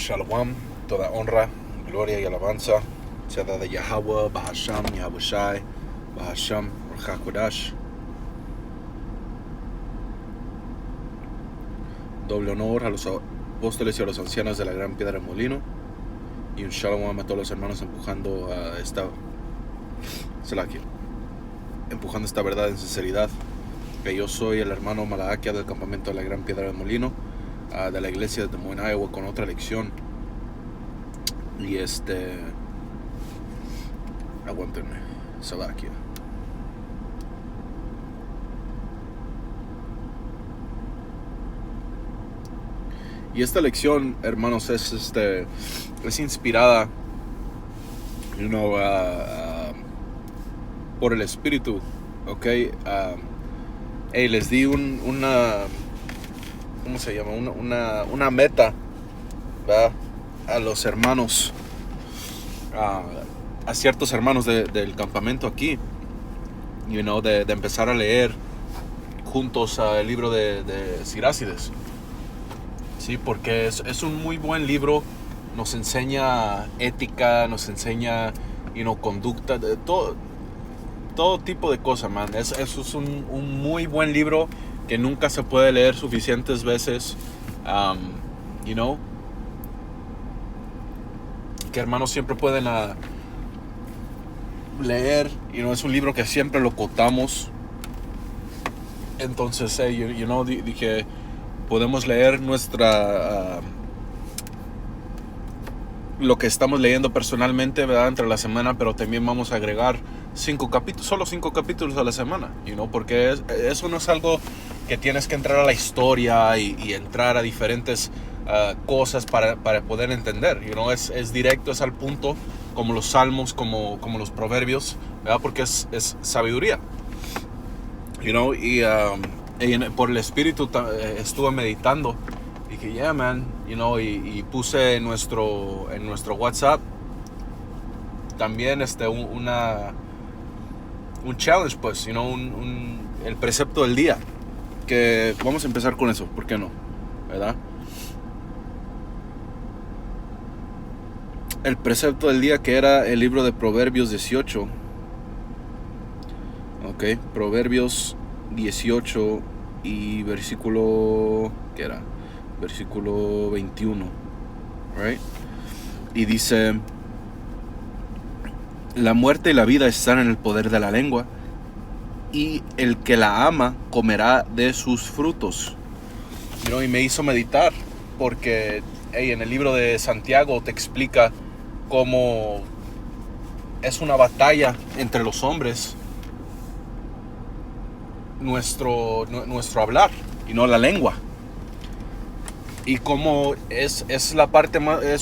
Shalom, toda honra, gloria y alabanza sea dada a Yahweh, Bahasham, Yahushai, Bahasham, Ruach. Doble honor a los apóstoles y a los ancianos de la Gran Piedra del Molino. Y un Shalom a todos los hermanos empujando a empujando esta verdad en sinceridad. Que yo soy el hermano Malaquia del campamento de la Gran Piedra del Molino, de la iglesia de Des Moines, Iowa, con otra lección. Y aguántenme, Salakia. Y esta lección, hermanos, es inspirada, por el Espíritu, ¿ok? Les di una meta, ¿verdad? A los hermanos, a ciertos hermanos del campamento aquí, de empezar a leer juntos el libro de Sirácides. Sí, porque es un muy buen libro, nos enseña ética, nos enseña, conducta, todo tipo de cosas, man. Eso es un muy buen libro que nunca se puede leer suficientes veces, que hermanos siempre pueden leer, es un libro que siempre lo cotamos. Entonces, dije, podemos leer lo que estamos leyendo personalmente, ¿verdad? Entre la semana, pero también vamos a agregar 5 capítulos, solo 5 capítulos a la semana, porque eso no es algo que tienes que entrar a la historia y entrar a diferentes cosas para poder entender, es directo, es al punto, como los salmos, como los proverbios, ¿verdad? Porque es sabiduría, y por el Espíritu estuve meditando. Dije, yeah, man, y puse en nuestro WhatsApp también un challenge, pues, el precepto del día. Que vamos a empezar con eso, ¿por qué no? ¿Verdad? El precepto del día, que era el libro de Proverbios 18. Ok, Proverbios 18 y versículo, ¿qué era? Versículo 21, right? Y dice: la muerte y la vida están en el poder de la lengua, y el que la ama comerá de sus frutos. Y me hizo meditar, porque en el libro de Santiago te explica cómo es una batalla entre los hombres, nuestro hablar, la lengua. Y como es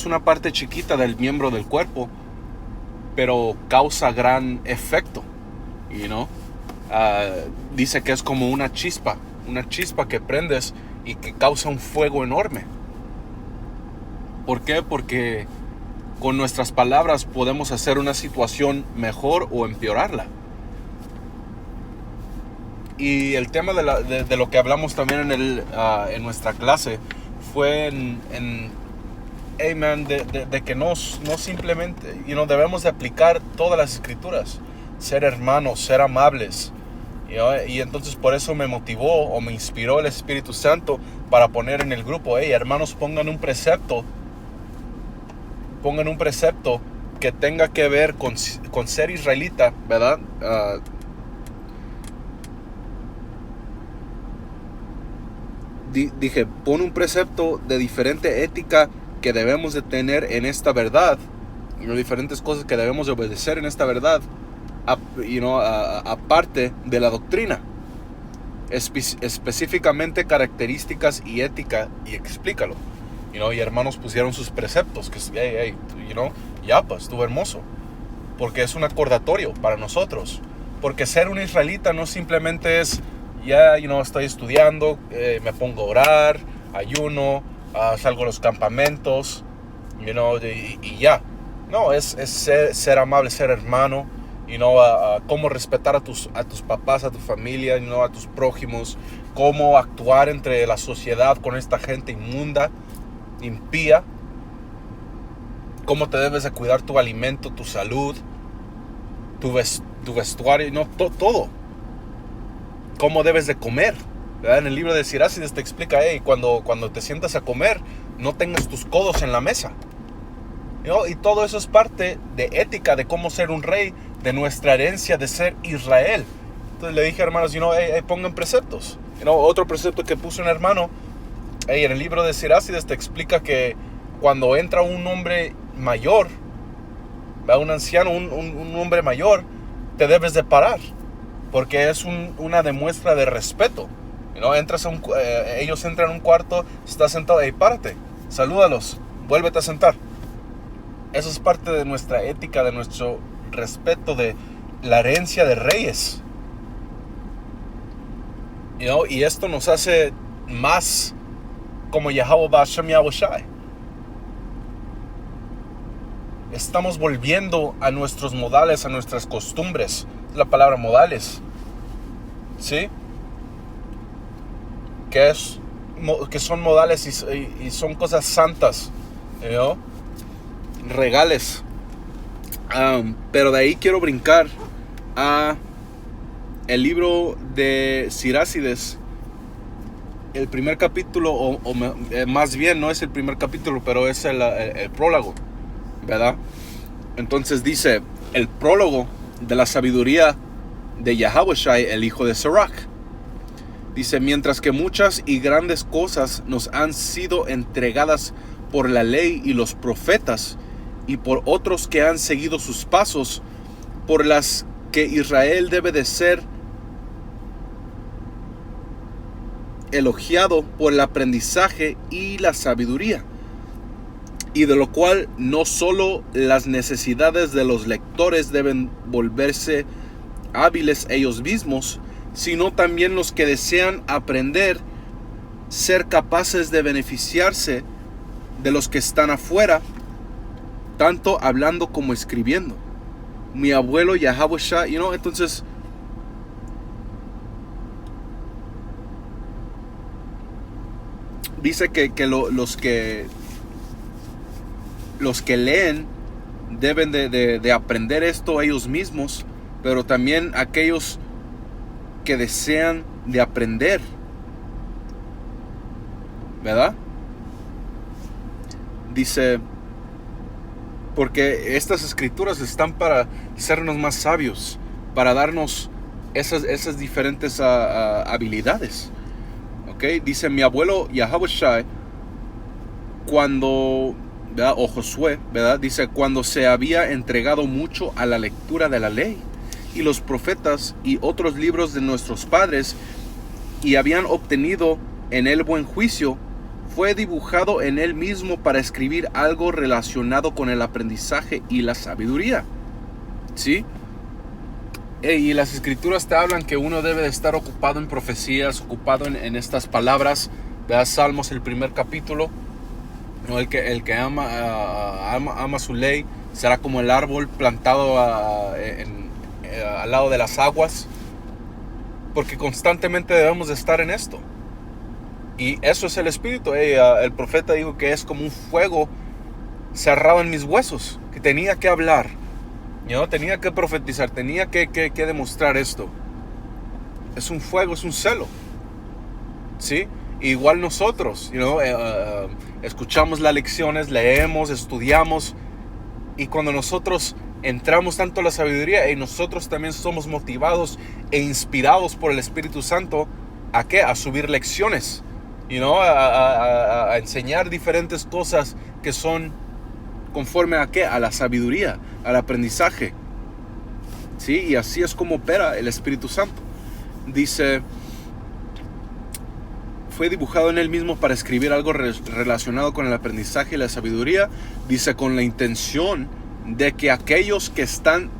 una parte chiquita del miembro del cuerpo, pero causa gran efecto, dice que es como una chispa que prendes y que causa un fuego enorme. ¿Por qué? Porque con nuestras palabras podemos hacer una situación mejor o empeorarla. Y el tema de lo que hablamos también en nuestra clase fue de que no simplemente, debemos de aplicar todas las escrituras, ser hermanos, ser amables, y entonces por eso me motivó o me inspiró el Espíritu Santo para poner en el grupo, hermanos, pongan un precepto que tenga que ver con ser israelita, ¿verdad? Dije, pon un precepto de diferente ética que debemos de tener en esta verdad, diferentes cosas que debemos de obedecer en esta verdad, aparte de la doctrina, específicamente características y ética, y explícalo. Y hermanos pusieron sus preceptos, que pues estuvo hermoso, porque es un acordatorio para nosotros, porque ser un israelita no simplemente es estoy estudiando, me pongo a orar, ayuno, salgo a los campamentos, y ya. No, es ser amable, ser hermano, cómo respetar a tus papás, a tu familia, a tus prójimos, cómo actuar entre la sociedad con esta gente inmunda, impía, cómo te debes de cuidar tu alimento, tu salud, tu vestuario, no, todo. Cómo debes de comer, ¿verdad? En el libro de Sirácides te explica, cuando te sientas a comer, no tengas tus codos en la mesa. ¿No? Y todo eso es parte de ética, de cómo ser un rey, de nuestra herencia de ser Israel. Entonces le dije, hermanos, pongan preceptos. Otro precepto que puso un hermano, en el libro de Sirácides te explica que cuando entra un hombre mayor, un anciano, un hombre mayor, te debes de parar, porque es una demuestra de respeto. Ellos entran a un cuarto, estás sentado, párate, salúdalos, vuélvete a sentar. Eso es parte de nuestra ética, de nuestro respeto, de la herencia de reyes. Y esto nos hace más como Yahweh Ba'Shem Yahushai. Estamos volviendo a nuestros modales, a nuestras costumbres. La palabra modales, ¿sí? Que son modales y son cosas santas, regales. Pero de ahí quiero brincar a el libro de Sirácides, el primer capítulo, más bien no es el primer capítulo, pero es el prólogo, ¿verdad? Entonces dice, el prólogo de la sabiduría de Yahushai, el hijo de Sirach. Dice, mientras que muchas y grandes cosas nos han sido entregadas por la ley y los profetas, y por otros que han seguido sus pasos, por las que Israel debe de ser elogiado por el aprendizaje y la sabiduría, y de lo cual no solo las necesidades de los lectores deben volverse hábiles ellos mismos, sino también los que desean aprender, ser capaces de beneficiarse de los que están afuera, tanto hablando como escribiendo. Mi abuelo Yahushua, entonces dice que los que leen deben de aprender esto ellos mismos, pero también aquellos que desean de aprender, ¿verdad? Dice, porque estas escrituras están para hacernos más sabios, para darnos esas diferentes habilidades. ¿Okay? Dice, mi abuelo Yahushai, cuando, ¿verdad? O Josué, ¿verdad? Dice, cuando se había entregado mucho a la lectura de la ley y los profetas y otros libros de nuestros padres, y habían obtenido en él buen juicio, fue dibujado en él mismo para escribir algo relacionado con el aprendizaje y la sabiduría. ¿Sí? Y las escrituras te hablan que uno debe de estar ocupado en profecías, ocupado en estas palabras. ¿Verdad? Salmos, el primer capítulo, ¿no? El que ama su ley será como el árbol plantado al lado de las aguas, porque constantemente debemos de estar en esto. Y eso es el espíritu. El profeta dijo que es como un fuego cerrado en mis huesos, que tenía que hablar, tenía que profetizar, tenía que demostrar esto. Es un fuego, es un celo, ¿sí? Igual nosotros, escuchamos las lecciones, leemos, estudiamos, y cuando nosotros entramos tanto a la sabiduría, y nosotros también somos motivados e inspirados por el Espíritu Santo, ¿a qué? A subir lecciones, a enseñar diferentes cosas que son conforme a qué, a la sabiduría, al aprendizaje, ¿sí? Y así es como opera el Espíritu Santo. Dice, fue dibujado en él mismo para escribir algo relacionado con el aprendizaje y la sabiduría. Dice, con la intención de que aquellos que están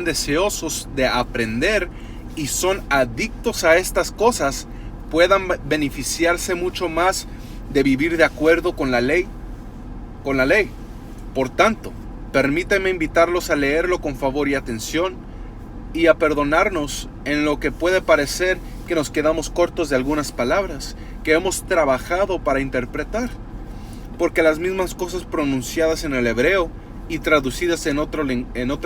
deseosos de aprender y son adictos a estas cosas puedan beneficiarse mucho más de vivir de acuerdo con la ley. Por tanto, permíteme invitarlos a leerlo con favor y atención, y a perdonarnos en lo que puede parecer que nos quedamos cortos de algunas palabras que hemos trabajado para interpretar, porque las mismas cosas pronunciadas en el hebreo y traducidas en otro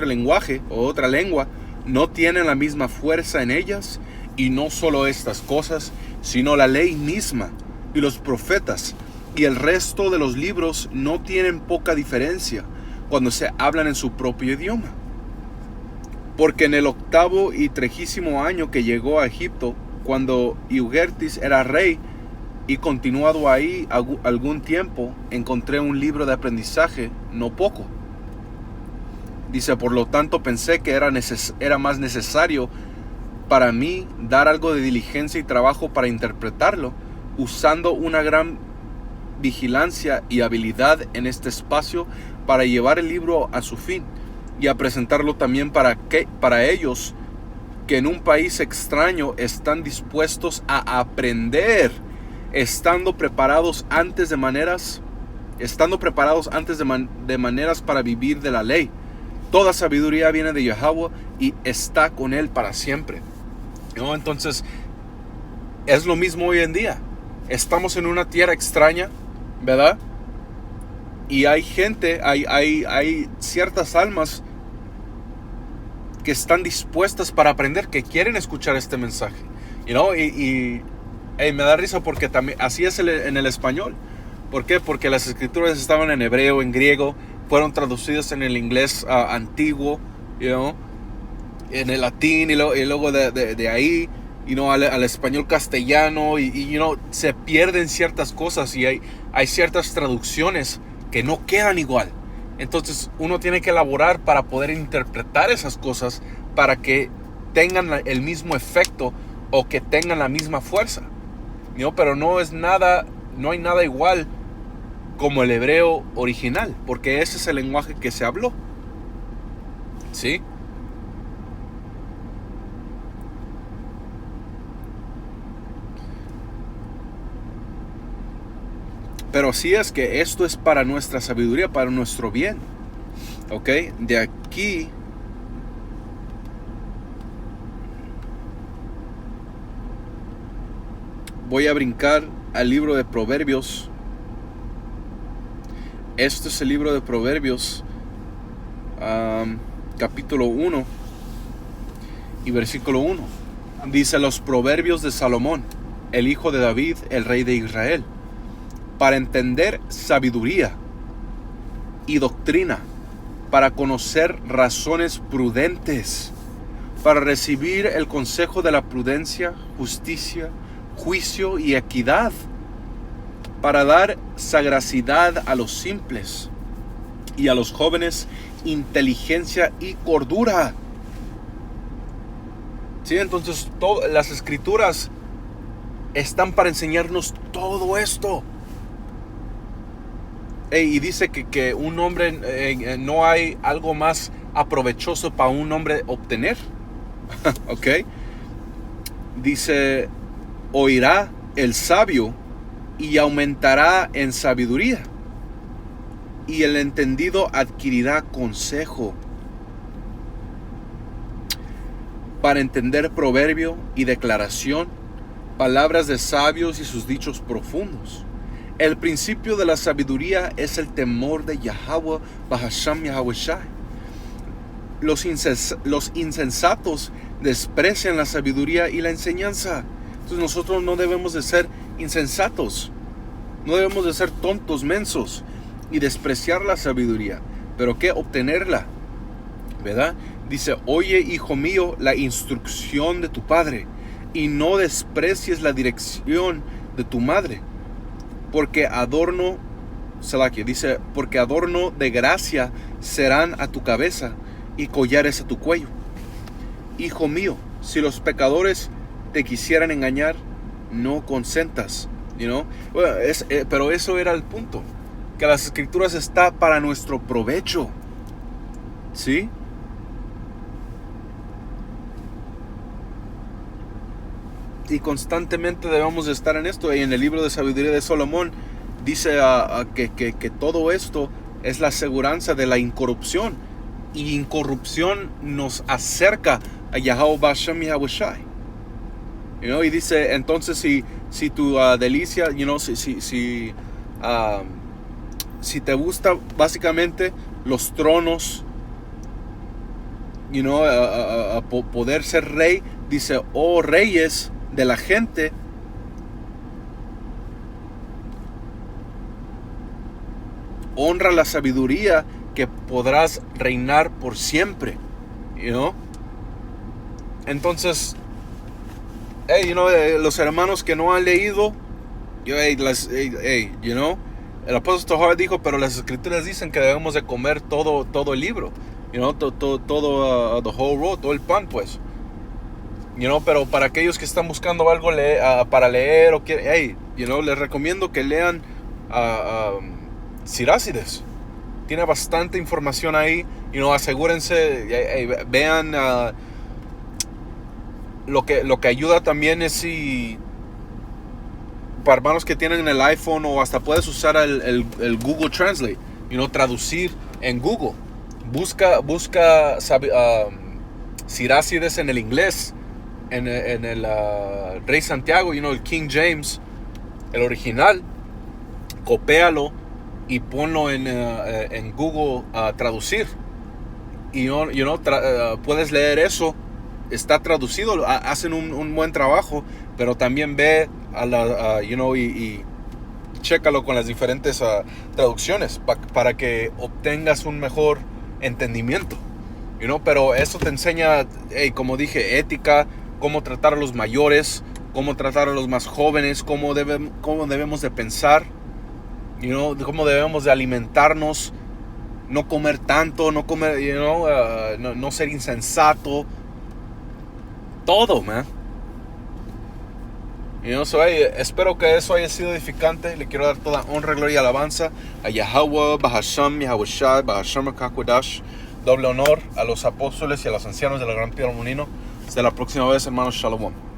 lenguaje o otra lengua no tienen la misma fuerza en ellas, y no solo estas cosas, sino la ley misma y los profetas y el resto de los libros no tienen poca diferencia cuando se hablan en su propio idioma. Porque en el 8º y 30º año que llegó a Egipto, cuando Eugertis era rey y continuado ahí algún tiempo, encontré un libro de aprendizaje no poco. Dice, por lo tanto pensé que era más necesario para mí dar algo de diligencia y trabajo para interpretarlo, usando una gran vigilancia y habilidad en este espacio para llevar el libro a su fin y a presentarlo también para ellos que en un país extraño están dispuestos a aprender, estando preparados antes de maneras para vivir de la ley. Toda sabiduría viene de Yahweh y está con él para siempre. ¿No? Entonces, es lo mismo hoy en día. Estamos en una tierra extraña, ¿verdad? Y hay gente, hay ciertas almas que están dispuestas para aprender, que quieren escuchar este mensaje. Y me da risa porque también así es en el español. ¿Por qué? Porque las escrituras estaban en hebreo, en griego, fueron traducidas en el inglés antiguo, en el latín, y luego de ahí, al español castellano, y se pierden ciertas cosas, y hay ciertas traducciones que no quedan igual. Entonces uno tiene que elaborar para poder interpretar esas cosas para que tengan el mismo efecto o que tengan la misma fuerza. Pero no hay nada igual como el hebreo original, porque ese es el lenguaje que se habló. ¿Sí? Pero sí es que esto es para nuestra sabiduría, para nuestro bien. ¿Ok? De aquí voy a brincar al libro de Proverbios. Este es el libro de Proverbios, capítulo 1 y versículo 1. Dice: los proverbios de Salomón, el hijo de David, el rey de Israel, para entender sabiduría y doctrina, para conocer razones prudentes, para recibir el consejo de la prudencia, justicia, juicio y equidad, para dar sagacidad a los simples y a los jóvenes inteligencia y cordura. ¿Sí? Entonces las escrituras están para enseñarnos todo esto. Y dice que un hombre, no hay algo más aprovechoso para un hombre obtener. ¿Ok? Dice: oirá el sabio y aumentará en sabiduría, y el entendido adquirirá consejo. Para entender proverbio y declaración, palabras de sabios y sus dichos profundos. El principio de la sabiduría es el temor de Yahweh, Bahasham Yahweh Shai. Los insensatos desprecian la sabiduría y la enseñanza. Entonces nosotros no debemos de ser insensatos, no debemos de ser tontos, mensos y despreciar la sabiduría. ¿Pero qué? Obtenerla, ¿verdad? Dice: oye, hijo mío, la instrucción de tu padre, y no desprecies la dirección de tu madre, porque adorno de gracia serán a tu cabeza y collares a tu cuello. Hijo mío, si los pecadores te quisieran engañar, no consentas. Pero eso era el punto, que las escrituras está para nuestro provecho. ¿Sí? Y constantemente debemos de estar en esto. Y en el libro de sabiduría de Salomón dice que todo esto es la aseguranza de la incorrupción. Y incorrupción nos acerca a Yahweh Bashem Yahweh Shai. Y dice, entonces si tu delicia, si te gusta básicamente los tronos, poder ser rey, dice, oh reyes de la gente, honra la sabiduría que podrás reinar por siempre, Entonces, los hermanos que no han leído, el apóstol Tohar dijo, pero las escrituras dicen que debemos de comer todo el libro, todo the whole road, todo el pan, pues. Pero para aquellos que están buscando algo para leer les recomiendo que lean Sirácides. Tiene bastante información ahí, asegúrense, vean lo que ayuda también es si para hermanos que tienen el iPhone o hasta puedes usar el Google Translate, traducir en Google. Busca Sirácides en el inglés, en el Rey Santiago, el King James, el original, copéalo y ponlo en Google a traducir. Y puedes leer eso, está traducido, hacen un buen trabajo, pero también ve y chécalo con las diferentes traducciones para que obtengas un mejor entendimiento, pero eso te enseña, como dije, ética, cómo tratar a los mayores, cómo tratar a los más jóvenes, cómo debemos de pensar, cómo debemos de alimentarnos, no comer tanto, no comer, no ser insensato, todo, man. Espero que eso haya sido edificante. Le quiero dar toda honra, gloria y alabanza a Yahweh, Bahasham, Yahweh Shai, Bahasham Kakwadash. Doble honor a los apóstoles y a los ancianos de la Gran Piedra Molino. Hasta la próxima vez, hermanos. Shalom.